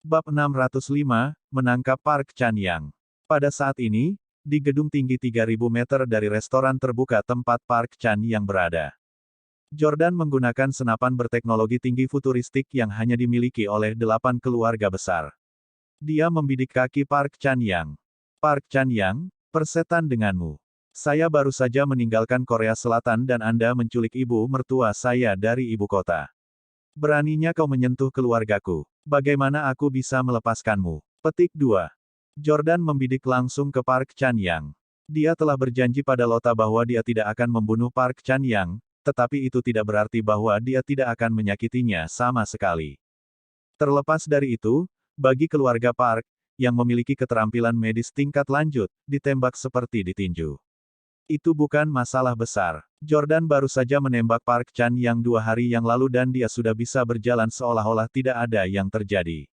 Bab 605, Menangkap Park Chan-yang. Pada saat ini, di gedung tinggi 3.000 meter dari restoran terbuka tempat Park Chan-yang berada. Jordan menggunakan senapan berteknologi tinggi futuristik yang hanya dimiliki oleh 8 keluarga besar. Dia membidik kaki Park Chan-yang. Park Chan-yang, persetan denganmu. Saya baru saja meninggalkan Korea Selatan dan Anda menculik ibu mertua saya dari ibu kota. Beraninya kau menyentuh keluargaku. Bagaimana aku bisa melepaskanmu? Petik 2. Jordan membidik langsung ke Park Chan-yang. Dia telah berjanji pada Lota bahwa dia tidak akan membunuh Park Chan-yang, tetapi itu tidak berarti bahwa dia tidak akan menyakitinya sama sekali. Terlepas dari itu, bagi keluarga Park, yang memiliki keterampilan medis tingkat lanjut, ditembak seperti ditinju. Itu bukan masalah besar. Jordan baru saja menembak Park Chan-yang 2 hari yang lalu dan dia sudah bisa berjalan seolah-olah tidak ada yang terjadi.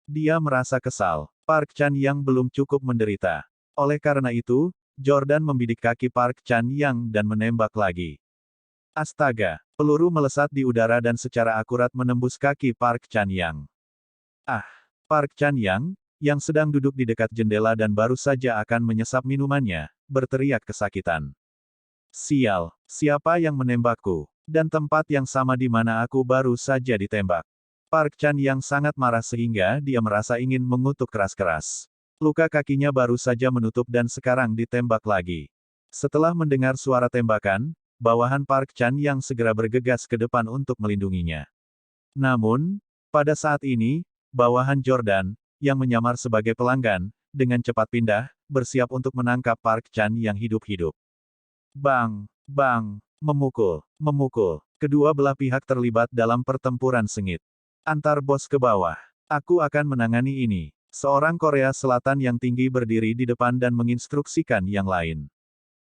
Dia merasa kesal. Park Chan-yang belum cukup menderita. Oleh karena itu, Jordan membidik kaki Park Chan-yang dan menembak lagi. Astaga! Peluru melesat di udara dan secara akurat menembus kaki Park Chan-yang. Ah! Park Chan-yang, yang sedang duduk di dekat jendela dan baru saja akan menyesap minumannya, berteriak kesakitan. Sial, siapa yang menembakku? Dan tempat yang sama di mana aku baru saja ditembak. Park Chan-yang sangat marah sehingga dia merasa ingin mengutuk keras-keras. Luka kakinya baru saja menutup dan sekarang ditembak lagi. Setelah mendengar suara tembakan, bawahan Park Chan-yang segera bergegas ke depan untuk melindunginya. Namun, pada saat ini, bawahan Jordan, yang menyamar sebagai pelanggan, dengan cepat pindah, bersiap untuk menangkap Park Chan-yang hidup-hidup. Bang! Bang! Memukul! Memukul! Kedua belah pihak terlibat dalam pertempuran sengit. Antar bos ke bawah. Aku akan menangani ini. Seorang Korea Selatan yang tinggi berdiri di depan dan menginstruksikan yang lain.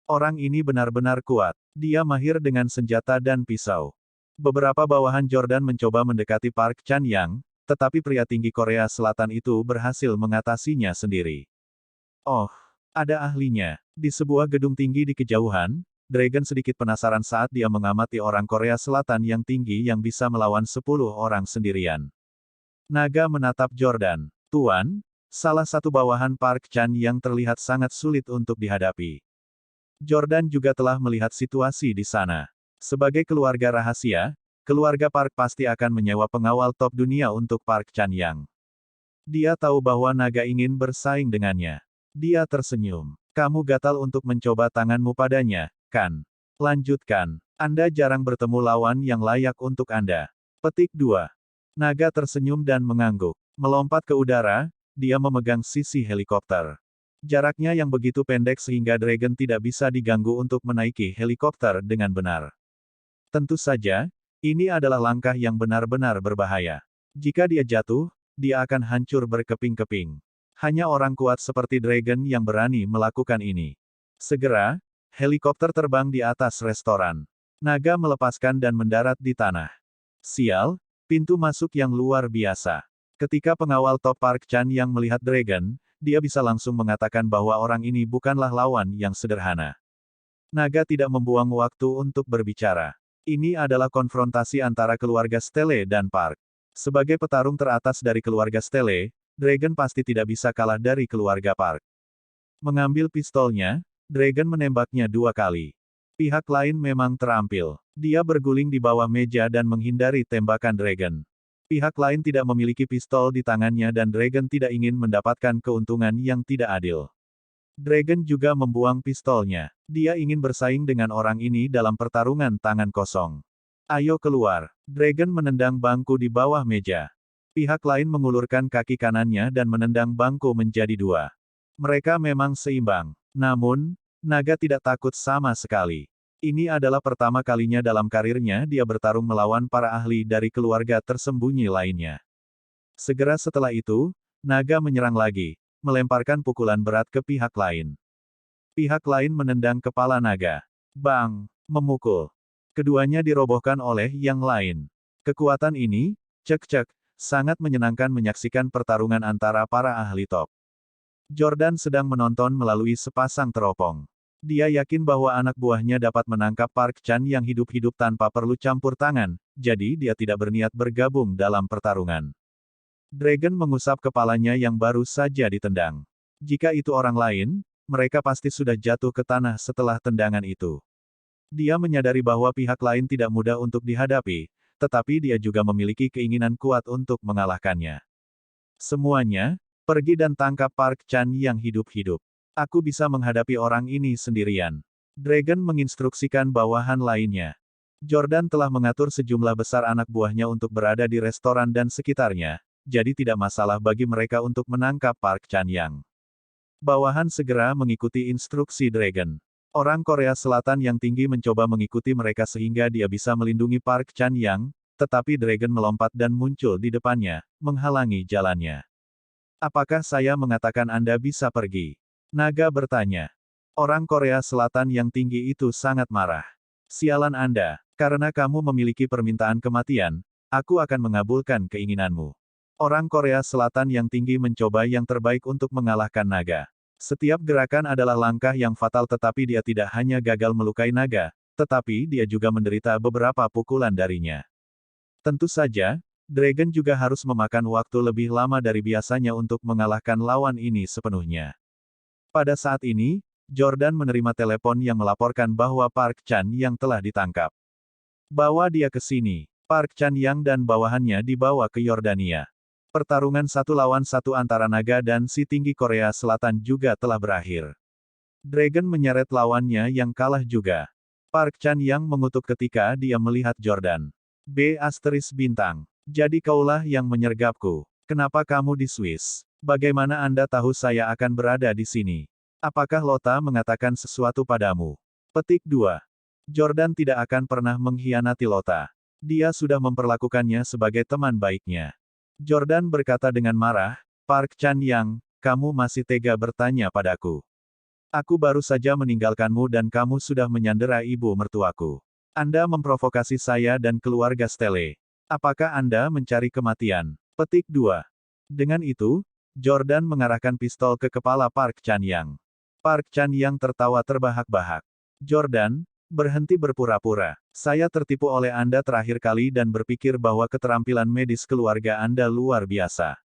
Orang ini benar-benar kuat. Dia mahir dengan senjata dan pisau. Beberapa bawahan Jordan mencoba mendekati Park Chan-yang, tetapi pria tinggi Korea Selatan itu berhasil mengatasinya sendiri. Oh, ada ahlinya. Di sebuah gedung tinggi di kejauhan, Dragon sedikit penasaran saat dia mengamati orang Korea Selatan yang tinggi yang bisa melawan 10 orang sendirian. Naga menatap Jordan. Tuan, salah satu bawahan Park Chan yang terlihat sangat sulit untuk dihadapi. Jordan juga telah melihat situasi di sana. Sebagai keluarga rahasia, keluarga Park pasti akan menyewa pengawal top dunia untuk Park Chan-yang. Dia tahu bahwa naga ingin bersaing dengannya. Dia tersenyum. Kamu gatal untuk mencoba tanganmu padanya, kan? Lanjutkan. Anda jarang bertemu lawan yang layak untuk Anda. Petik 2. Naga tersenyum dan mengangguk. Melompat ke udara, dia memegang sisi helikopter. Jaraknya yang begitu pendek sehingga Dragon tidak bisa diganggu untuk menaiki helikopter dengan benar. Tentu saja, ini adalah langkah yang benar-benar berbahaya. Jika dia jatuh, dia akan hancur berkeping-keping. Hanya orang kuat seperti Dragon yang berani melakukan ini. Segera, helikopter terbang di atas restoran. Naga melepaskan dan mendarat di tanah. Sial, pintu masuk yang luar biasa. Ketika pengawal top Park Chan yang melihat Dragon, dia bisa langsung mengatakan bahwa orang ini bukanlah lawan yang sederhana. Naga tidak membuang waktu untuk berbicara. Ini adalah konfrontasi antara keluarga Stele dan Park. Sebagai petarung teratas dari keluarga Stele, Dragon pasti tidak bisa kalah dari keluarga Park. Mengambil pistolnya, Dragon menembaknya 2 kali. Pihak lain memang terampil. Dia berguling di bawah meja dan menghindari tembakan Dragon. Pihak lain tidak memiliki pistol di tangannya dan Dragon tidak ingin mendapatkan keuntungan yang tidak adil. Dragon juga membuang pistolnya. Dia ingin bersaing dengan orang ini dalam pertarungan tangan kosong. Ayo keluar. Dragon menendang bangku di bawah meja. Pihak lain mengulurkan kaki kanannya dan menendang bangku menjadi 2. Mereka memang seimbang. Namun, naga tidak takut sama sekali. Ini adalah pertama kalinya dalam karirnya dia bertarung melawan para ahli dari keluarga tersembunyi lainnya. Segera setelah itu, naga menyerang lagi, melemparkan pukulan berat ke pihak lain. Pihak lain menendang kepala naga. Bang! Memukul. Keduanya dirobohkan oleh yang lain. Kekuatan ini, cek-cek, sangat menyenangkan menyaksikan pertarungan antara para ahli top. Jordan sedang menonton melalui sepasang teropong. Dia yakin bahwa anak buahnya dapat menangkap Park Chan yang hidup-hidup tanpa perlu campur tangan, jadi dia tidak berniat bergabung dalam pertarungan. Dragon mengusap kepalanya yang baru saja ditendang. Jika itu orang lain, mereka pasti sudah jatuh ke tanah setelah tendangan itu. Dia menyadari bahwa pihak lain tidak mudah untuk dihadapi, tetapi dia juga memiliki keinginan kuat untuk mengalahkannya. Semuanya, pergi dan tangkap Park Chan yang hidup-hidup. Aku bisa menghadapi orang ini sendirian. Dragon menginstruksikan bawahan lainnya. Jordan telah mengatur sejumlah besar anak buahnya untuk berada di restoran dan sekitarnya, jadi tidak masalah bagi mereka untuk menangkap Park Chan Yang. Bawahan segera mengikuti instruksi Dragon. Orang Korea Selatan yang tinggi mencoba mengikuti mereka sehingga dia bisa melindungi Park Chan Yang, tetapi Dragon melompat dan muncul di depannya, menghalangi jalannya. Apakah saya mengatakan Anda bisa pergi? Naga bertanya. Orang Korea Selatan yang tinggi itu sangat marah. Sialan Anda, karena kamu memiliki permintaan kematian, aku akan mengabulkan keinginanmu. Orang Korea Selatan yang tinggi mencoba yang terbaik untuk mengalahkan naga. Setiap gerakan adalah langkah yang fatal tetapi dia tidak hanya gagal melukai naga, tetapi dia juga menderita beberapa pukulan darinya. Tentu saja, Dragon juga harus memakan waktu lebih lama dari biasanya untuk mengalahkan lawan ini sepenuhnya. Pada saat ini, Jordan menerima telepon yang melaporkan bahwa Park Chan Yang telah ditangkap. Bawa dia ke sini. Park Chan Yang dan bawahannya dibawa ke Yordania. Pertarungan 1-1 antara naga dan si tinggi Korea Selatan juga telah berakhir. Dragon menyeret lawannya yang kalah juga. Park Chan Yang mengutuk ketika dia melihat Jordan. Bintang. Jadi kaulah yang menyergapku. Kenapa kamu di Swiss? Bagaimana Anda tahu saya akan berada di sini? Apakah Lota mengatakan sesuatu padamu? Petik 2. Jordan tidak akan pernah mengkhianati Lota. Dia sudah memperlakukannya sebagai teman baiknya. Jordan berkata dengan marah, Park Chan Yang, kamu masih tega bertanya padaku. Aku baru saja meninggalkanmu dan kamu sudah menyandera ibu mertuaku. Anda memprovokasi saya dan keluarga Stele. Apakah Anda mencari kematian? Petik 2. Dengan itu, Jordan mengarahkan pistol ke kepala Park Chan Yang. Park Chan Yang tertawa terbahak-bahak. Jordan, berhenti berpura-pura. Saya tertipu oleh Anda terakhir kali dan berpikir bahwa keterampilan medis keluarga Anda luar biasa.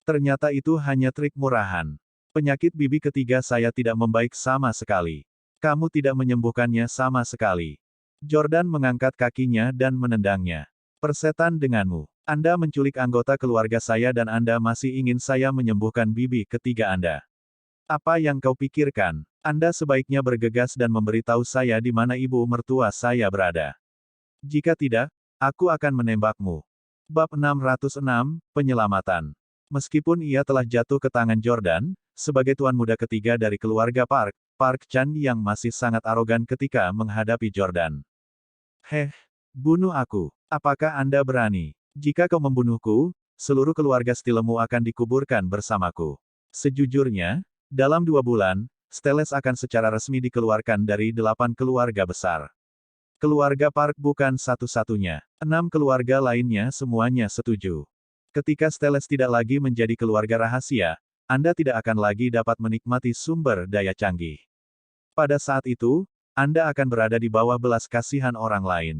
Ternyata itu hanya trik murahan. Penyakit bibi ketiga saya tidak membaik sama sekali. Kamu tidak menyembuhkannya sama sekali. Jordan mengangkat kakinya dan menendangnya. Persetan denganmu. Anda menculik anggota keluarga saya dan Anda masih ingin saya menyembuhkan bibi ketiga Anda. Apa yang kau pikirkan? Anda sebaiknya bergegas dan memberitahu saya di mana ibu mertua saya berada. Jika tidak, aku akan menembakmu. Bab 606, Penyelamatan. Meskipun ia telah jatuh ke tangan Jordan, sebagai tuan muda ketiga dari keluarga Park Chan yang masih sangat arogan ketika menghadapi Jordan. Bunuh aku. Apakah Anda berani? Jika kau membunuhku, seluruh keluarga Stilemu akan dikuburkan bersamaku. Sejujurnya, dalam 2 bulan, Steles akan secara resmi dikeluarkan dari 8 keluarga besar. Keluarga Park bukan satu-satunya. 6 keluarga lainnya semuanya setuju. Ketika Steles tidak lagi menjadi keluarga rahasia, Anda tidak akan lagi dapat menikmati sumber daya canggih. Pada saat itu, Anda akan berada di bawah belas kasihan orang lain.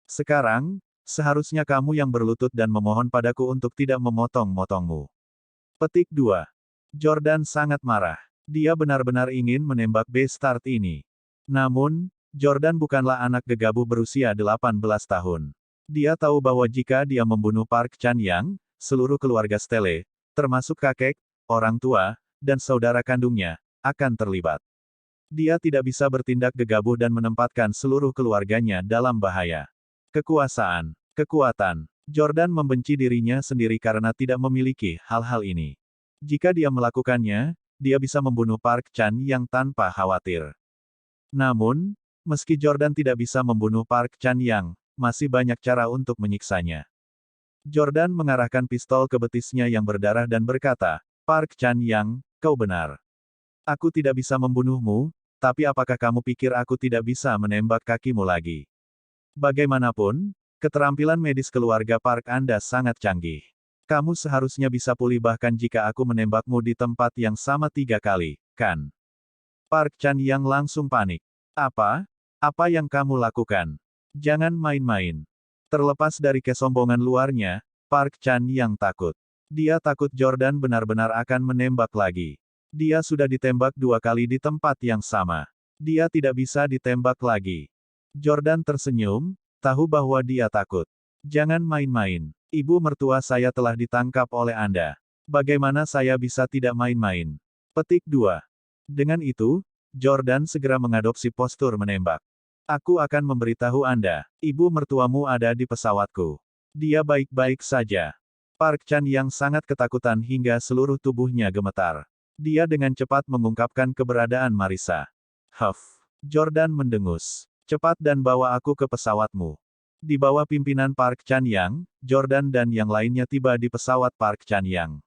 Sekarang, seharusnya kamu yang berlutut dan memohon padaku untuk tidak memotong-motongmu. Petik 2. Jordan sangat marah. Dia benar-benar ingin menembak Bastard ini. Namun, Jordan bukanlah anak gegabah berusia 18 tahun. Dia tahu bahwa jika dia membunuh Park Chan Yang, seluruh keluarga Stele, termasuk kakek, orang tua, dan saudara kandungnya, akan terlibat. Dia tidak bisa bertindak gegabah dan menempatkan seluruh keluarganya dalam bahaya. Kekuasaan, kekuatan. Jordan membenci dirinya sendiri karena tidak memiliki hal-hal ini. Jika dia melakukannya, dia bisa membunuh Park Chan Yang tanpa khawatir. Namun, meski Jordan tidak bisa membunuh Park Chan Yang, masih banyak cara untuk menyiksanya. Jordan mengarahkan pistol ke betisnya yang berdarah dan berkata, Park Chan Yang, kau benar. Aku tidak bisa membunuhmu, tapi apakah kamu pikir aku tidak bisa menembak kakimu lagi? Bagaimanapun, keterampilan medis keluarga Park Anda sangat canggih. Kamu seharusnya bisa pulih bahkan jika aku menembakmu di tempat yang sama 3 kali, kan? Park Chan Yang langsung panik. Apa? Apa yang kamu lakukan? Jangan main-main. Terlepas dari kesombongan luarnya, Park Chan Yang takut. Dia takut Jordan benar-benar akan menembak lagi. Dia sudah ditembak 2 kali di tempat yang sama. Dia tidak bisa ditembak lagi. Jordan tersenyum, tahu bahwa dia takut. Jangan main-main. Ibu mertua saya telah ditangkap oleh Anda. Bagaimana saya bisa tidak main-main? Petik 2. Dengan itu, Jordan segera mengadopsi postur menembak. Aku akan memberitahu Anda, ibu mertuamu ada di pesawatku. Dia baik-baik saja. Park Chan yang sangat ketakutan hingga seluruh tubuhnya gemetar. Dia dengan cepat mengungkapkan keberadaan Marissa. Huff. Jordan mendengus. Cepat dan bawa aku ke pesawatmu. Di bawah pimpinan Park Chan Yang, Jordan dan yang lainnya tiba di pesawat Park Chan Yang.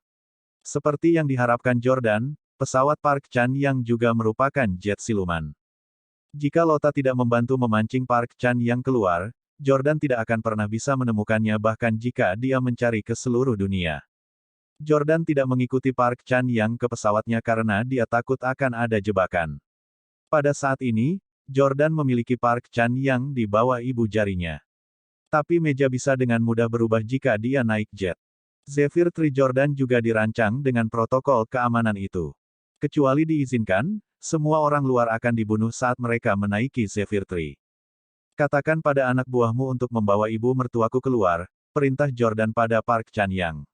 Seperti yang diharapkan Jordan, pesawat Park Chan Yang juga merupakan jet siluman. Jika Lota tidak membantu memancing Park Chan Yang keluar, Jordan tidak akan pernah bisa menemukannya bahkan jika dia mencari ke seluruh dunia. Jordan tidak mengikuti Park Chan Yang ke pesawatnya karena dia takut akan ada jebakan. Pada saat ini, Jordan memiliki Park Chan Yang di bawah ibu jarinya. Tapi meja bisa dengan mudah berubah jika dia naik jet. Zephyr Tree Jordan juga dirancang dengan protokol keamanan itu. Kecuali diizinkan, semua orang luar akan dibunuh saat mereka menaiki Zephyr Tree. Katakan pada anak buahmu untuk membawa ibu mertuaku keluar, perintah Jordan pada Park Chan Yang.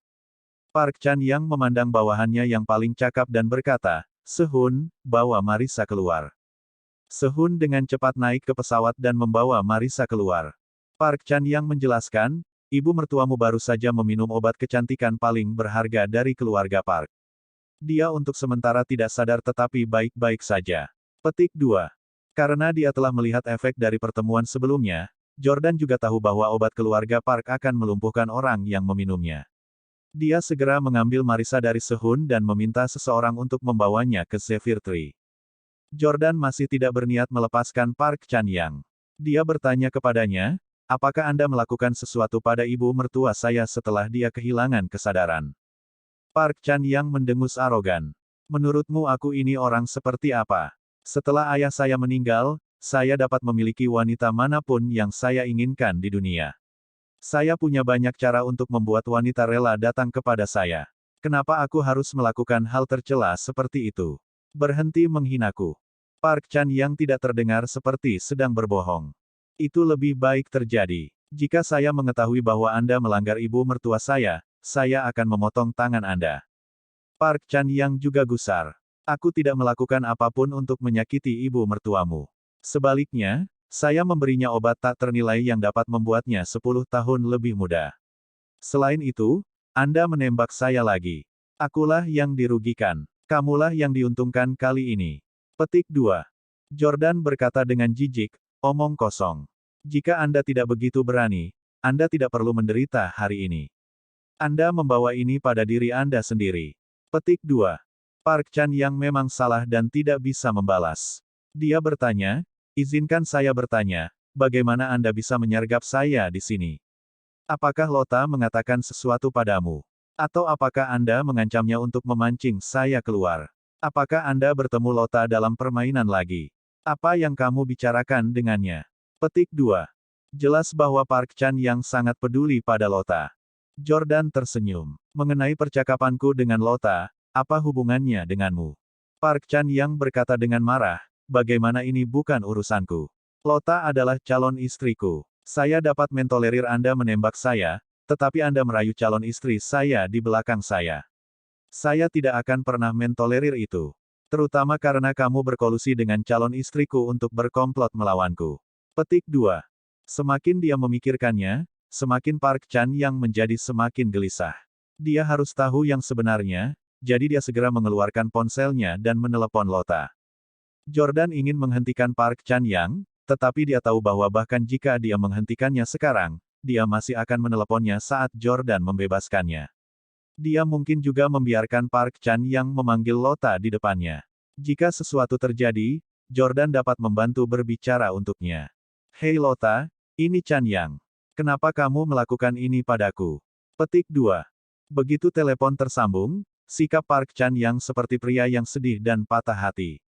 Park Chan Yang memandang bawahannya yang paling cakap dan berkata, "Sehun, bawa Marissa keluar." Sehun dengan cepat naik ke pesawat dan membawa Marissa keluar. Park Chan Yang menjelaskan, ibu mertuamu baru saja meminum obat kecantikan paling berharga dari keluarga Park. Dia untuk sementara tidak sadar tetapi baik-baik saja. Petik 2. Karena dia telah melihat efek dari pertemuan sebelumnya, Jordan juga tahu bahwa obat keluarga Park akan melumpuhkan orang yang meminumnya. Dia segera mengambil Marissa dari Sehun dan meminta seseorang untuk membawanya ke Zephyr Tree. Jordan masih tidak berniat melepaskan Park Chan Yang. Dia bertanya kepadanya, apakah Anda melakukan sesuatu pada ibu mertua saya setelah dia kehilangan kesadaran? Park Chan Yang mendengus arogan. Menurutmu aku ini orang seperti apa? Setelah ayah saya meninggal, saya dapat memiliki wanita manapun yang saya inginkan di dunia. Saya punya banyak cara untuk membuat wanita rela datang kepada saya. Kenapa aku harus melakukan hal tercela seperti itu? Berhenti menghinaku. Park Chan Yang tidak terdengar seperti sedang berbohong. Itu lebih baik terjadi. Jika saya mengetahui bahwa Anda melanggar ibu mertua saya akan memotong tangan Anda. Park Chan Yang juga gusar. Aku tidak melakukan apapun untuk menyakiti ibu mertuamu. Sebaliknya, saya memberinya obat tak ternilai yang dapat membuatnya 10 tahun lebih muda. Selain itu, Anda menembak saya lagi. Akulah yang dirugikan. Kamulah yang diuntungkan kali ini. Petik 2. Jordan berkata dengan jijik, omong kosong. Jika Anda tidak begitu berani, Anda tidak perlu menderita hari ini. Anda membawa ini pada diri Anda sendiri. Petik 2. Park Chan Yang memang salah dan tidak bisa membalas. Dia bertanya, izinkan saya bertanya, bagaimana Anda bisa menyergap saya di sini? Apakah Lota mengatakan sesuatu padamu? Atau apakah Anda mengancamnya untuk memancing saya keluar? Apakah Anda bertemu Lota dalam permainan lagi? Apa yang kamu bicarakan dengannya? Petik 2. Jelas bahwa Park Chan Yang sangat peduli pada Lota. Jordan tersenyum. Mengenai percakapanku dengan Lota, apa hubungannya denganmu? Park Chan Yang berkata dengan marah, bagaimana ini bukan urusanku? Lota adalah calon istriku. Saya dapat mentolerir Anda menembak saya, tetapi Anda merayu calon istri saya di belakang saya. Saya tidak akan pernah mentolerir itu. Terutama karena kamu berkolusi dengan calon istriku untuk berkomplot melawanku. Petik 2. Semakin dia memikirkannya, semakin Park Chan Yang menjadi semakin gelisah. Dia harus tahu yang sebenarnya, jadi dia segera mengeluarkan ponselnya dan menelepon Lota. Jordan ingin menghentikan Park Chan Yang, tetapi dia tahu bahwa bahkan jika dia menghentikannya sekarang, dia masih akan meneleponnya saat Jordan membebaskannya. Dia mungkin juga membiarkan Park Chan Yang memanggil Lota di depannya. Jika sesuatu terjadi, Jordan dapat membantu berbicara untuknya. Hei Lota, ini Chan Yang. Kenapa kamu melakukan ini padaku? Petik 2. Begitu telepon tersambung, sikap Park Chan Yang seperti pria yang sedih dan patah hati.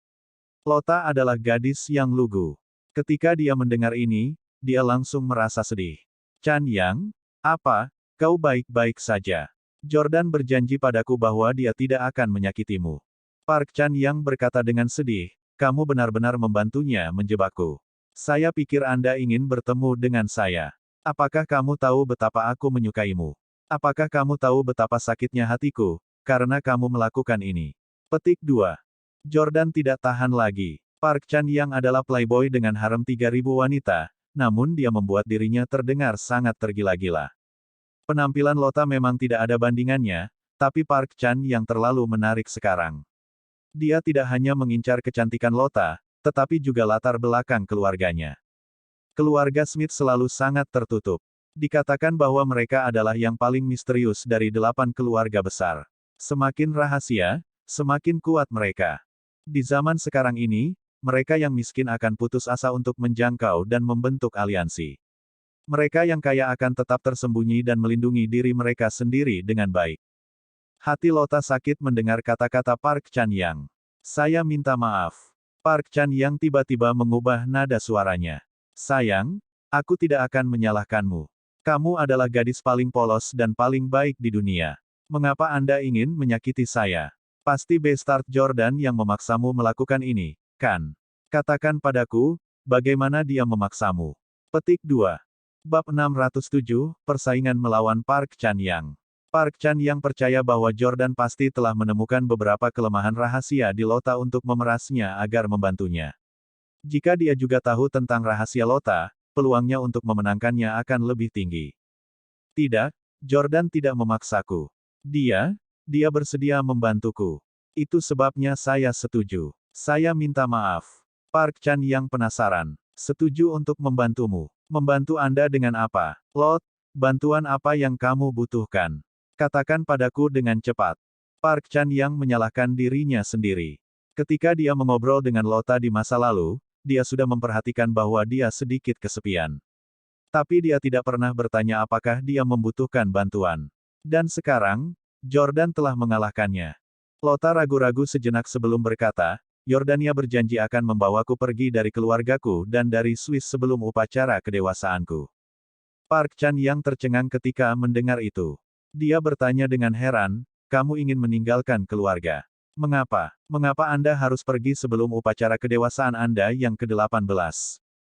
Lota adalah gadis yang lugu. Ketika dia mendengar ini, dia langsung merasa sedih. Chan Yang, apa, kau baik-baik saja? Jordan berjanji padaku bahwa dia tidak akan menyakitimu. Park Chan-yang berkata dengan sedih, kamu benar-benar membantunya menjebakku. Saya pikir Anda ingin bertemu dengan saya. Apakah kamu tahu betapa aku menyukaimu? Apakah kamu tahu betapa sakitnya hatiku, karena kamu melakukan ini? Petik 2. Jordan tidak tahan lagi. Park Chan-yang adalah playboy dengan harem 3.000 wanita, namun dia membuat dirinya terdengar sangat tergila-gila. Penampilan Lota memang tidak ada bandingannya, tapi Park Chan yang terlalu menarik sekarang. Dia tidak hanya mengincar kecantikan Lota, tetapi juga latar belakang keluarganya. Keluarga Smith selalu sangat tertutup. Dikatakan bahwa mereka adalah yang paling misterius dari 8 keluarga besar. Semakin rahasia, semakin kuat mereka. Di zaman sekarang ini, mereka yang miskin akan putus asa untuk menjangkau dan membentuk aliansi. Mereka yang kaya akan tetap tersembunyi dan melindungi diri mereka sendiri dengan baik. Hati Lota sakit mendengar kata-kata Park Chan-yang. Saya minta maaf. Park Chan-yang tiba-tiba mengubah nada suaranya. Sayang, aku tidak akan menyalahkanmu. Kamu adalah gadis paling polos dan paling baik di dunia. Mengapa Anda ingin menyakiti saya? Pasti Bestart Jordan yang memaksamu melakukan ini, kan? Katakan padaku, bagaimana dia memaksamu? Petik 2. Bab 607, Persaingan melawan Park Chan-yang. Park Chan-yang percaya bahwa Jordan pasti telah menemukan beberapa kelemahan rahasia di Lota untuk memerasnya agar membantunya. Jika dia juga tahu tentang rahasia Lota, peluangnya untuk memenangkannya akan lebih tinggi. Tidak, Jordan tidak memaksaku. Dia bersedia membantuku. Itu sebabnya saya setuju. Saya minta maaf. Park Chan-yang penasaran. Setuju untuk membantumu. Membantu Anda dengan apa? Lot, bantuan apa yang kamu butuhkan? Katakan padaku dengan cepat. Park Chan-yang menyalahkan dirinya sendiri. Ketika dia mengobrol dengan Lota di masa lalu, dia sudah memperhatikan bahwa dia sedikit kesepian. Tapi dia tidak pernah bertanya apakah dia membutuhkan bantuan. Dan sekarang, Jordan telah mengalahkannya. Lota ragu-ragu sejenak sebelum berkata, Yordania berjanji akan membawaku pergi dari keluargaku dan dari Swiss sebelum upacara kedewasaanku. Park Chan-yang tercengang ketika mendengar itu. Dia bertanya dengan heran, kamu ingin meninggalkan keluarga? Mengapa? Mengapa Anda harus pergi sebelum upacara kedewasaan Anda yang ke-18?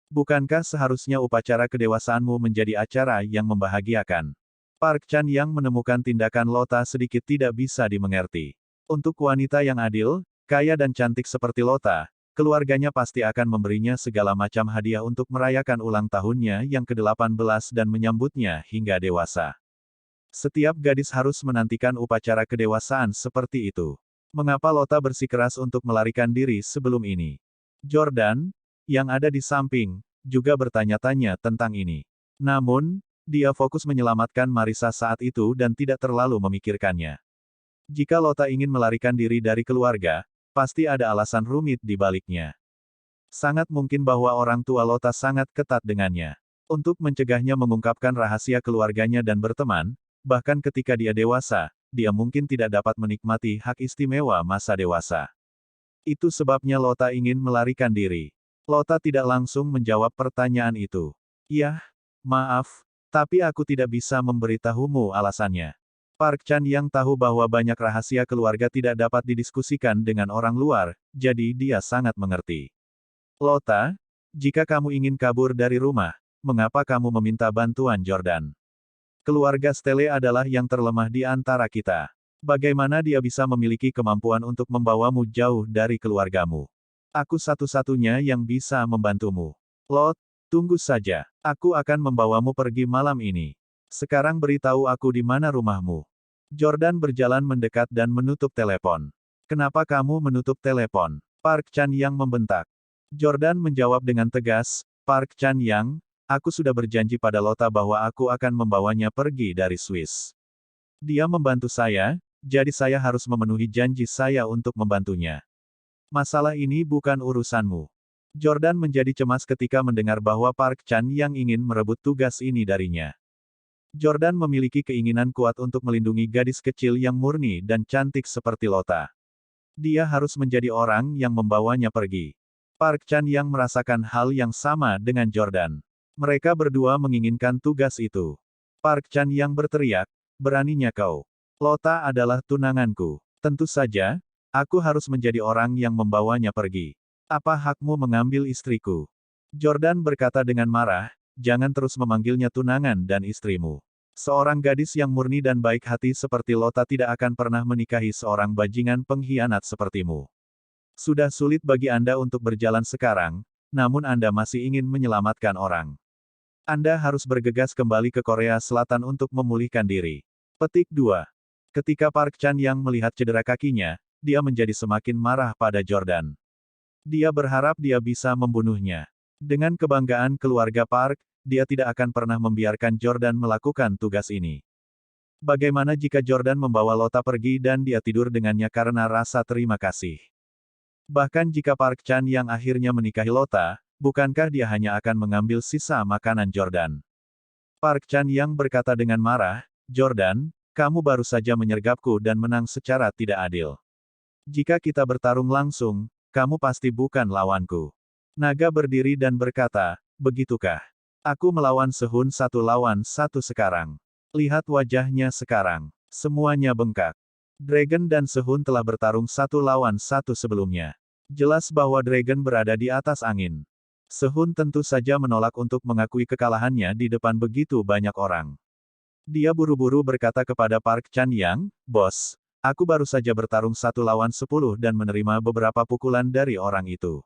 Bukankah seharusnya upacara kedewasaanmu menjadi acara yang membahagiakan? Park Chan-yang menemukan tindakan Lota sedikit tidak bisa dimengerti. Untuk wanita yang adil, kaya dan cantik seperti Lota, keluarganya pasti akan memberinya segala macam hadiah untuk merayakan ulang tahunnya yang ke-18 dan menyambutnya hingga dewasa. Setiap gadis harus menantikan upacara kedewasaan seperti itu. Mengapa Lota bersikeras untuk melarikan diri sebelum ini? Jordan, yang ada di samping, juga bertanya-tanya tentang ini. Namun, dia fokus menyelamatkan Marissa saat itu dan tidak terlalu memikirkannya. Jika Lota ingin melarikan diri dari keluarga, pasti ada alasan rumit di baliknya. Sangat mungkin bahwa orang tua Lota sangat ketat dengannya. Untuk mencegahnya mengungkapkan rahasia keluarganya dan berteman, bahkan ketika dia dewasa, dia mungkin tidak dapat menikmati hak istimewa masa dewasa. Itu sebabnya Lota ingin melarikan diri. Lota tidak langsung menjawab pertanyaan itu. Yah, maaf, tapi aku tidak bisa memberitahumu alasannya. Park Chan-yang tahu bahwa banyak rahasia keluarga tidak dapat didiskusikan dengan orang luar, jadi dia sangat mengerti. Lota, jika kamu ingin kabur dari rumah, mengapa kamu meminta bantuan Jordan? Keluarga Stele adalah yang terlemah di antara kita. Bagaimana dia bisa memiliki kemampuan untuk membawamu jauh dari keluargamu? Aku satu-satunya yang bisa membantumu. Lot, tunggu saja. Aku akan membawamu pergi malam ini. Sekarang beritahu aku di mana rumahmu. Jordan berjalan mendekat dan menutup telepon. Kenapa kamu menutup telepon? Park Chan-yang membentak. Jordan menjawab dengan tegas, Park Chan-yang, aku sudah berjanji pada Lota bahwa aku akan membawanya pergi dari Swiss. Dia membantu saya, jadi saya harus memenuhi janji saya untuk membantunya. Masalah ini bukan urusanmu. Jordan menjadi cemas ketika mendengar bahwa Park Chan-yang ingin merebut tugas ini darinya. Jordan memiliki keinginan kuat untuk melindungi gadis kecil yang murni dan cantik seperti Lota. Dia harus menjadi orang yang membawanya pergi. Park Chan-yang merasakan hal yang sama dengan Jordan. Mereka berdua menginginkan tugas itu. Park Chan-yang berteriak, beraninya kau. Lota adalah tunanganku. Tentu saja, aku harus menjadi orang yang membawanya pergi. Apa hakmu mengambil istriku? Jordan berkata dengan marah, jangan terus memanggilnya tunangan dan istrimu. Seorang gadis yang murni dan baik hati seperti Lota tidak akan pernah menikahi seorang bajingan pengkhianat sepertimu. Sudah sulit bagi Anda untuk berjalan sekarang, namun Anda masih ingin menyelamatkan orang. Anda harus bergegas kembali ke Korea Selatan untuk memulihkan diri. Petik 2. Ketika Park Chan-yang melihat cedera kakinya, dia menjadi semakin marah pada Jordan. Dia berharap dia bisa membunuhnya. Dengan kebanggaan keluarga Park, dia tidak akan pernah membiarkan Jordan melakukan tugas ini. Bagaimana jika Jordan membawa Lota pergi dan dia tidur dengannya karena rasa terima kasih? Bahkan jika Park Chan yang akhirnya menikahi Lota, bukankah dia hanya akan mengambil sisa makanan Jordan? Park Chan yang berkata dengan marah, Jordan, kamu baru saja menyergapku dan menang secara tidak adil. Jika kita bertarung langsung, kamu pasti bukan lawanku. Naga berdiri dan berkata, begitukah? Aku melawan Sehun 1 lawan 1 sekarang. Lihat wajahnya sekarang. Semuanya bengkak. Dragon dan Sehun telah bertarung 1 lawan 1 sebelumnya. Jelas bahwa Dragon berada di atas angin. Sehun tentu saja menolak untuk mengakui kekalahannya di depan begitu banyak orang. Dia buru-buru berkata kepada Park Chan-yang, bos, aku baru saja bertarung 1 lawan 10 dan menerima beberapa pukulan dari orang itu.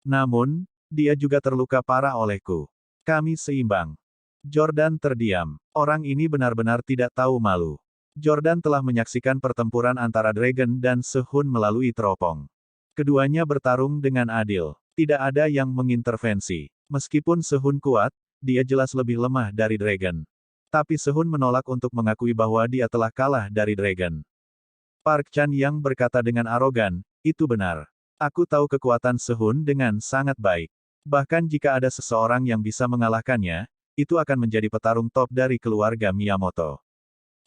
Namun, dia juga terluka parah olehku. Kami seimbang. Jordan terdiam. Orang ini benar-benar tidak tahu malu. Jordan telah menyaksikan pertempuran antara Dragon dan Sehun melalui teropong. Keduanya bertarung dengan adil. Tidak ada yang mengintervensi. Meskipun Sehun kuat, dia jelas lebih lemah dari Dragon. Tapi Sehun menolak untuk mengakui bahwa dia telah kalah dari Dragon. Park Chan yang berkata dengan arogan, itu benar. Aku tahu kekuatan Sehun dengan sangat baik. Bahkan jika ada seseorang yang bisa mengalahkannya, itu akan menjadi petarung top dari keluarga Miyamoto.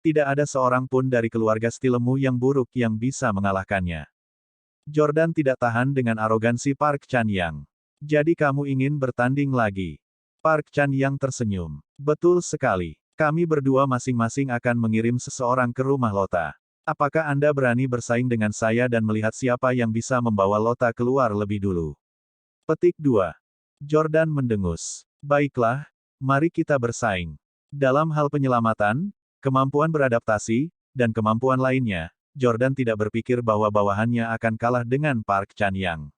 Tidak ada seorang pun dari keluarga Stilemu yang buruk yang bisa mengalahkannya. Jordan tidak tahan dengan arogansi Park Chan-yang. Jadi kamu ingin bertanding lagi? Park Chan-yang tersenyum. Betul sekali. Kami berdua masing-masing akan mengirim seseorang ke rumah Lota. Apakah Anda berani bersaing dengan saya dan melihat siapa yang bisa membawa Lota keluar lebih dulu? Petik 2. Jordan mendengus. Baiklah, mari kita bersaing. Dalam hal penyelamatan, kemampuan beradaptasi, dan kemampuan lainnya, Jordan tidak berpikir bahwa bawahannya akan kalah dengan Park Chan-yang.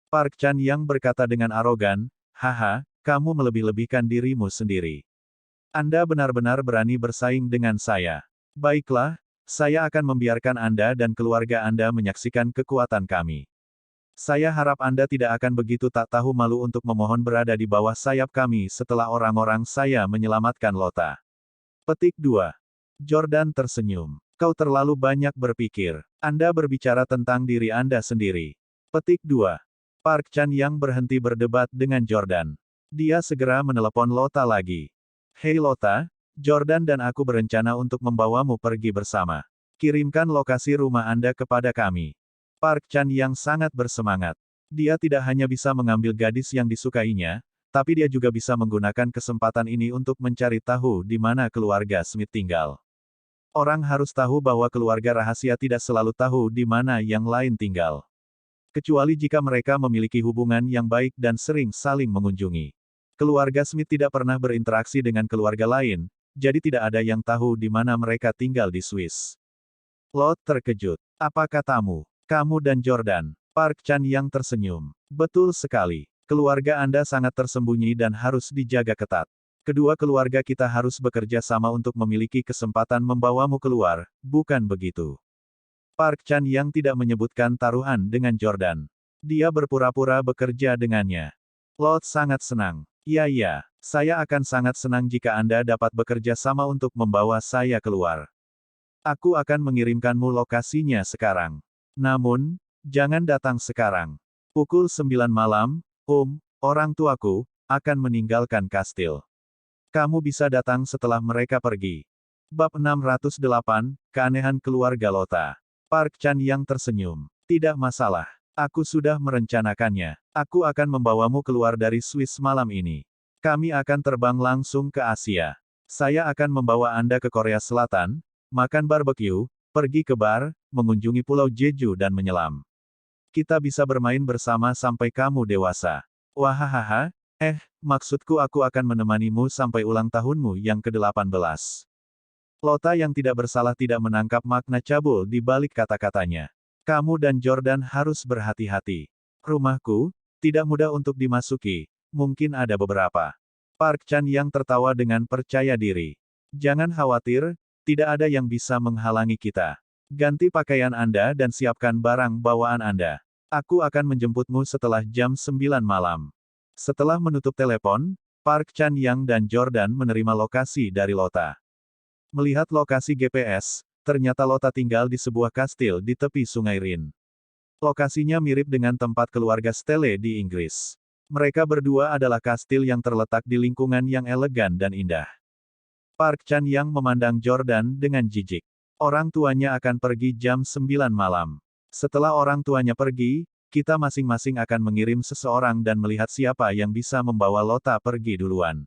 Park Chan-yang berkata dengan arogan, haha, kamu melebih-lebihkan dirimu sendiri. Anda benar-benar berani bersaing dengan saya. Baiklah, saya akan membiarkan Anda dan keluarga Anda menyaksikan kekuatan kami. Saya harap Anda tidak akan begitu tak tahu malu untuk memohon berada di bawah sayap kami setelah orang-orang saya menyelamatkan Lota. Petik 2. Jordan tersenyum. Kau terlalu banyak berpikir. Anda berbicara tentang diri Anda sendiri. Petik 2. Park Chan yang berhenti berdebat dengan Jordan. Dia segera menelepon Lota lagi. Hei Lota, Jordan dan aku berencana untuk membawamu pergi bersama. Kirimkan lokasi rumah Anda kepada kami. Park Chan yang sangat bersemangat. Dia tidak hanya bisa mengambil gadis yang disukainya, tapi dia juga bisa menggunakan kesempatan ini untuk mencari tahu di mana keluarga Smith tinggal. Orang harus tahu bahwa keluarga rahasia tidak selalu tahu di mana yang lain tinggal. Kecuali jika mereka memiliki hubungan yang baik dan sering saling mengunjungi. Keluarga Smith tidak pernah berinteraksi dengan keluarga lain, jadi tidak ada yang tahu di mana mereka tinggal di Swiss. Lot terkejut. Apa katamu? Kamu dan Jordan. Park Chan yang tersenyum. Betul sekali. Keluarga Anda sangat tersembunyi dan harus dijaga ketat. Kedua keluarga kita harus bekerja sama untuk memiliki kesempatan membawamu keluar, bukan begitu? Park Chan yang tidak menyebutkan taruhan dengan Jordan. Dia berpura-pura bekerja dengannya. Lot sangat senang. Ya, saya akan sangat senang jika Anda dapat bekerja sama untuk membawa saya keluar. Aku akan mengirimkanmu lokasinya sekarang. Namun, jangan datang sekarang. Pukul 9 malam, orang tuaku, akan meninggalkan kastil. Kamu bisa datang setelah mereka pergi. Bab 608, Keanehan Keluarga Lota. Park Chan yang tersenyum. Tidak masalah. Aku sudah merencanakannya. Aku akan membawamu keluar dari Swiss malam ini. Kami akan terbang langsung ke Asia. Saya akan membawa Anda ke Korea Selatan, makan barbecue, pergi ke bar, mengunjungi Pulau Jeju dan menyelam. Kita bisa bermain bersama sampai kamu dewasa. Wahahaha, maksudku aku akan menemanimu sampai ulang tahunmu yang ke-18. Lota yang tidak bersalah tidak menangkap makna cabul di balik kata-katanya. Kamu dan Jordan harus berhati-hati. Rumahku, tidak mudah untuk dimasuki, mungkin ada beberapa. Park Chan-yang tertawa dengan percaya diri. Jangan khawatir, tidak ada yang bisa menghalangi kita. Ganti pakaian Anda dan siapkan barang bawaan Anda. Aku akan menjemputmu setelah jam 9 malam. Setelah menutup telepon, Park Chan-yang dan Jordan menerima lokasi dari Lota. Melihat lokasi GPS, ternyata Lota tinggal di sebuah kastil di tepi Sungai Rin. Lokasinya mirip dengan tempat keluarga Stelle di Inggris. Mereka berdua adalah kastil yang terletak di lingkungan yang elegan dan indah. Park Chan-yang memandang Jordan dengan jijik. Orang tuanya akan pergi jam 9 malam. Setelah orang tuanya pergi, kita masing-masing akan mengirim seseorang dan melihat siapa yang bisa membawa Lota pergi duluan.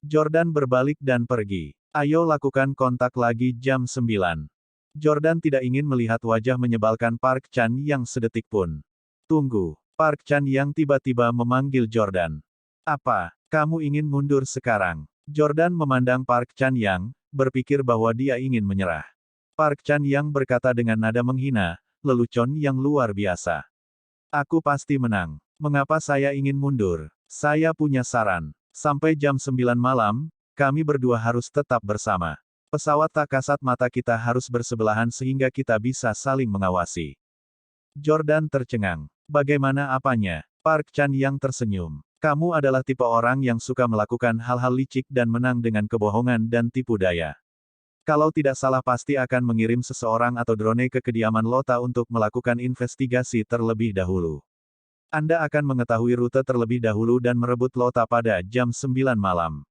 Jordan berbalik dan pergi. Ayo lakukan kontak lagi jam 9. Jordan tidak ingin melihat wajah menyebalkan Park Chan-yang sedetik pun. Tunggu. Park Chan-yang tiba-tiba memanggil Jordan. Apa, kamu ingin mundur sekarang? Jordan memandang Park Chan-yang, berpikir bahwa dia ingin menyerah. Park Chan-yang berkata dengan nada menghina, lelucon yang luar biasa. Aku pasti menang. Mengapa saya ingin mundur? Saya punya saran. Sampai jam 9 malam, kami berdua harus tetap bersama. Pesawat tak kasat mata kita harus bersebelahan sehingga kita bisa saling mengawasi. Jordan tercengang. Bagaimana apanya? Park Chan-yang tersenyum. Kamu adalah tipe orang yang suka melakukan hal-hal licik dan menang dengan kebohongan dan tipu daya. Kalau tidak salah pasti akan mengirim seseorang atau drone ke kediaman Lota untuk melakukan investigasi terlebih dahulu. Anda akan mengetahui rute terlebih dahulu dan merebut Lota pada jam 9 malam.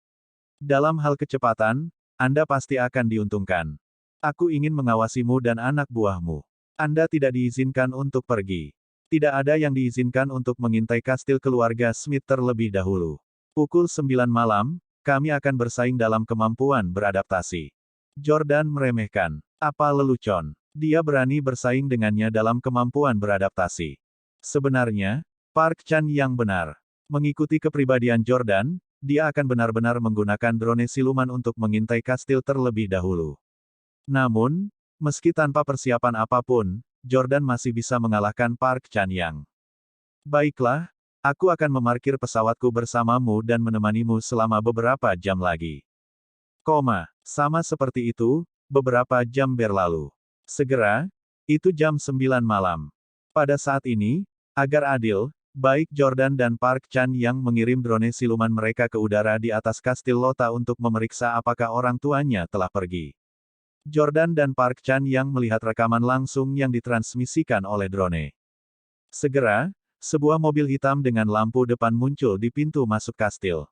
Dalam hal kecepatan, Anda pasti akan diuntungkan. Aku ingin mengawasimu dan anak buahmu. Anda tidak diizinkan untuk pergi. Tidak ada yang diizinkan untuk mengintai kastil keluarga Smith terlebih dahulu. Pukul 9 malam, kami akan bersaing dalam kemampuan beradaptasi. Jordan meremehkan. Apa lelucon? Dia berani bersaing dengannya dalam kemampuan beradaptasi. Sebenarnya, Park Chan yang benar. Mengikuti kepribadian Jordan, dia akan benar-benar menggunakan drone siluman untuk mengintai kastil terlebih dahulu. Namun, meski tanpa persiapan apapun, Jordan masih bisa mengalahkan Park Chan-yang. Baiklah, aku akan memarkir pesawatku bersamamu dan menemanimu selama beberapa jam lagi. Sama seperti itu, beberapa jam berlalu. Segera, itu jam 9 malam. Pada saat ini, agar adil, baik Jordan dan Park Chan-yang mengirim drone siluman mereka ke udara di atas kastil Lota untuk memeriksa apakah orang tuanya telah pergi. Jordan dan Park Chan-yang melihat rekaman langsung yang ditransmisikan oleh drone. Segera, sebuah mobil hitam dengan lampu depan muncul di pintu masuk kastil.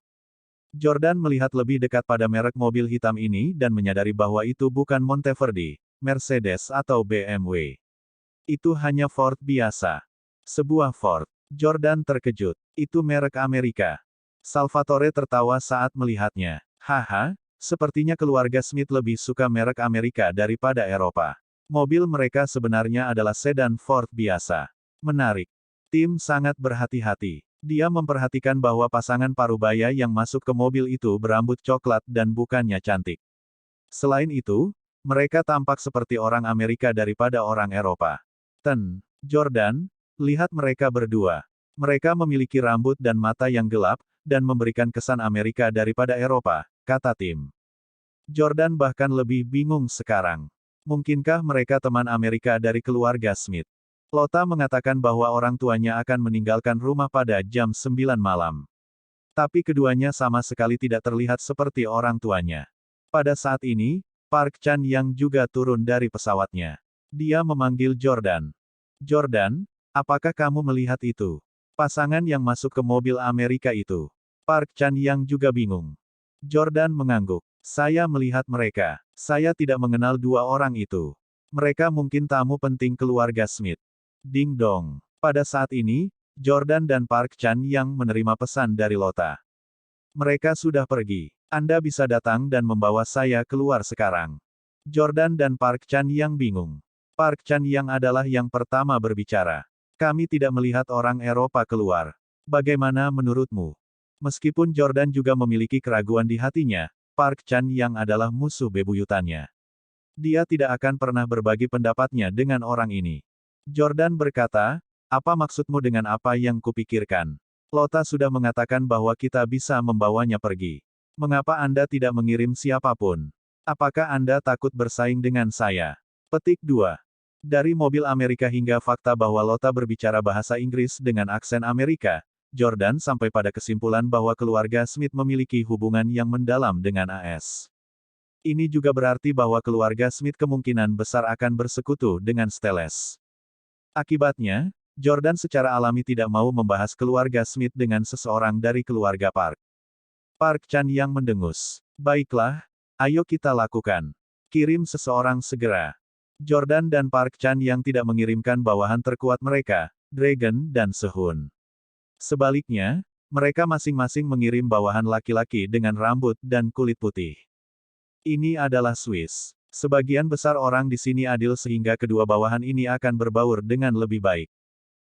Jordan melihat lebih dekat pada merek mobil hitam ini dan menyadari bahwa itu bukan Monteverdi, Mercedes atau BMW. Itu hanya Ford biasa. Sebuah Ford. Jordan terkejut. Itu merek Amerika. Salvatore tertawa saat melihatnya. Haha. Sepertinya keluarga Smith lebih suka merek Amerika daripada Eropa. Mobil mereka sebenarnya adalah sedan Ford biasa. Menarik. Tim sangat berhati-hati. Dia memperhatikan bahwa pasangan parubaya yang masuk ke mobil itu berambut coklat dan bukannya cantik. Selain itu, mereka tampak seperti orang Amerika daripada orang Eropa. Jordan, lihat mereka berdua. Mereka memiliki rambut dan mata yang gelap, dan memberikan kesan Amerika daripada Eropa, kata Tim. Jordan bahkan lebih bingung sekarang. Mungkinkah mereka teman Amerika dari keluarga Smith? Lota mengatakan bahwa orang tuanya akan meninggalkan rumah pada jam 9 malam. Tapi keduanya sama sekali tidak terlihat seperti orang tuanya. Pada saat ini, Park Chan-yang juga turun dari pesawatnya. Dia memanggil Jordan. Jordan, apakah kamu melihat itu? Pasangan yang masuk ke mobil Amerika itu. Park Chan-yang juga bingung. Jordan mengangguk. Saya melihat mereka. Saya tidak mengenal dua orang itu. Mereka mungkin tamu penting keluarga Smith. Ding dong. Pada saat ini, Jordan dan Park Chan-yang menerima pesan dari Lota. Mereka sudah pergi. Anda bisa datang dan membawa saya keluar sekarang. Jordan dan Park Chan-yang bingung. Park Chan-yang adalah yang pertama berbicara. Kami tidak melihat orang Eropa keluar. Bagaimana menurutmu? Meskipun Jordan juga memiliki keraguan di hatinya, Park Chan-yang adalah musuh bebuyutannya. Dia tidak akan pernah berbagi pendapatnya dengan orang ini. Jordan berkata, apa maksudmu dengan apa yang kupikirkan? Lota sudah mengatakan bahwa kita bisa membawanya pergi. Mengapa Anda tidak mengirim siapapun? Apakah Anda takut bersaing dengan saya? Petik 2. Dari mobil Amerika hingga fakta bahwa Lota berbicara bahasa Inggris dengan aksen Amerika, Jordan sampai pada kesimpulan bahwa keluarga Smith memiliki hubungan yang mendalam dengan AS. Ini juga berarti bahwa keluarga Smith kemungkinan besar akan bersekutu dengan Steles. Akibatnya, Jordan secara alami tidak mau membahas keluarga Smith dengan seseorang dari keluarga Park. Park Chan-yang mendengus. Baiklah, ayo kita lakukan. Kirim seseorang segera. Jordan dan Park Chan-yang tidak mengirimkan bawahan terkuat mereka, Dragon dan Sehun. Sebaliknya, mereka masing-masing mengirim bawahan laki-laki dengan rambut dan kulit putih. Ini adalah Swiss. Sebagian besar orang di sini adil sehingga kedua bawahan ini akan berbaur dengan lebih baik.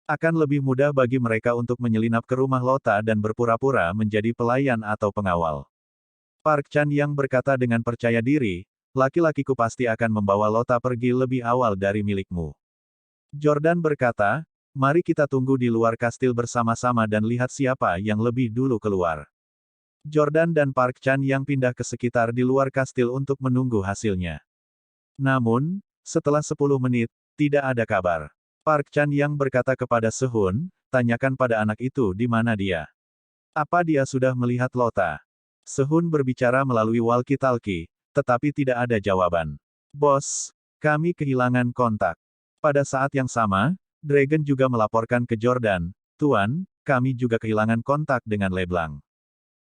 Akan lebih mudah bagi mereka untuk menyelinap ke rumah Lota dan berpura-pura menjadi pelayan atau pengawal. Park Chan-yang berkata dengan percaya diri, laki-lakiku pasti akan membawa Lota pergi lebih awal dari milikmu. Jordan berkata, mari kita tunggu di luar kastil bersama-sama dan lihat siapa yang lebih dulu keluar. Jordan dan Park Chan-yang pindah ke sekitar di luar kastil untuk menunggu hasilnya. Namun, setelah 10 menit, tidak ada kabar. Park Chan-yang berkata kepada Sehun, tanyakan pada anak itu di mana dia. Apa dia sudah melihat Lota? Sehun berbicara melalui walkie-talkie, tetapi tidak ada jawaban. Bos, kami kehilangan kontak. Pada saat yang sama, Dragon juga melaporkan ke Jordan, Tuan, kami juga kehilangan kontak dengan Leblanc.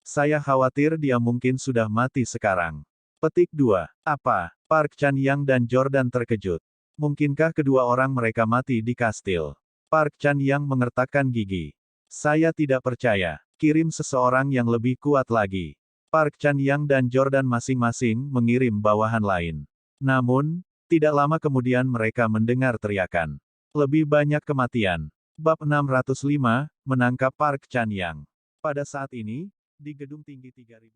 Saya khawatir dia mungkin sudah mati sekarang. Petik 2. Apa? Park Chan-yang dan Jordan terkejut. Mungkinkah kedua orang mereka mati di kastil? Park Chan-yang mengertakkan gigi. Saya tidak percaya. Kirim seseorang yang lebih kuat lagi. Park Chan-yang dan Jordan masing-masing mengirim bawahan lain. Namun, tidak lama kemudian mereka mendengar teriakan. Lebih banyak kematian. Bab 605, menangkap Park Chan-yang. Pada saat ini, di gedung tinggi 3000